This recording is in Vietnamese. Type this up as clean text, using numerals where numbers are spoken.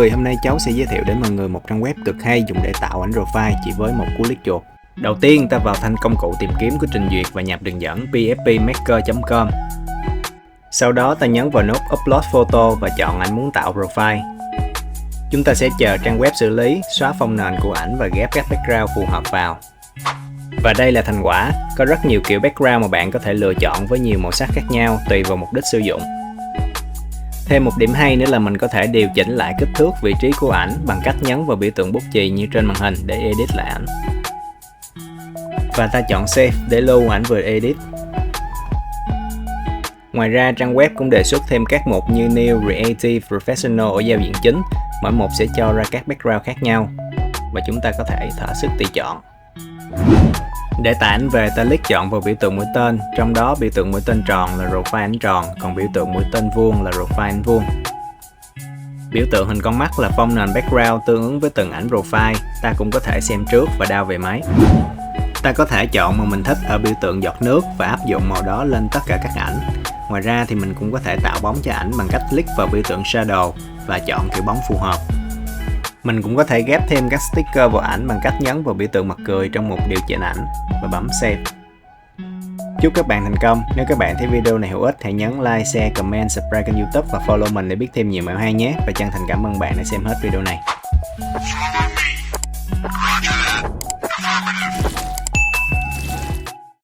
người, hôm nay cháu sẽ giới thiệu đến mọi người một trang web cực hay dùng để tạo ảnh profile chỉ với một cú click chuột. Đầu tiên ta vào thanh công cụ tìm kiếm của trình duyệt và nhập đường dẫn pfpmaker.com. Sau đó ta nhấn vào nút Upload Photo và chọn ảnh muốn tạo profile. Chúng ta sẽ chờ trang web xử lý, xóa phông nền của ảnh và ghép các background phù hợp vào. Và đây là thành quả, có rất nhiều kiểu background mà bạn có thể lựa chọn với nhiều màu sắc khác nhau tùy vào mục đích sử dụng. Thêm một điểm hay nữa là mình có thể điều chỉnh lại kích thước vị trí của ảnh bằng cách nhấn vào biểu tượng bút chì như trên màn hình để edit lại ảnh. Và ta chọn Save để lưu ảnh vừa edit. Ngoài ra trang web cũng đề xuất thêm các mục như New, Creative, Professional ở giao diện chính, mỗi mục sẽ cho ra các background khác nhau và chúng ta có thể thỏa sức tùy chọn. Để tải ảnh về, ta click chọn vào biểu tượng mũi tên, trong đó biểu tượng mũi tên tròn là profile ảnh tròn, còn biểu tượng mũi tên vuông là profile ảnh vuông. Biểu tượng hình con mắt là phông nền background tương ứng với từng ảnh profile, ta cũng có thể xem trước và download về máy. Ta có thể chọn màu mình thích ở biểu tượng giọt nước và áp dụng màu đó lên tất cả các ảnh. Ngoài ra thì mình cũng có thể tạo bóng cho ảnh bằng cách click vào biểu tượng shadow và chọn kiểu bóng phù hợp. Mình cũng có thể ghép thêm các sticker vào ảnh bằng cách nhấn vào biểu tượng mặt cười trong mục điều chỉnh ảnh và bấm Save. Chúc các bạn thành công. Nếu các bạn thấy video này hữu ích, hãy nhấn like, share, comment, subscribe kênh YouTube và follow mình để biết thêm nhiều mẹo hay nhé. Và chân thành cảm ơn bạn đã xem hết video này.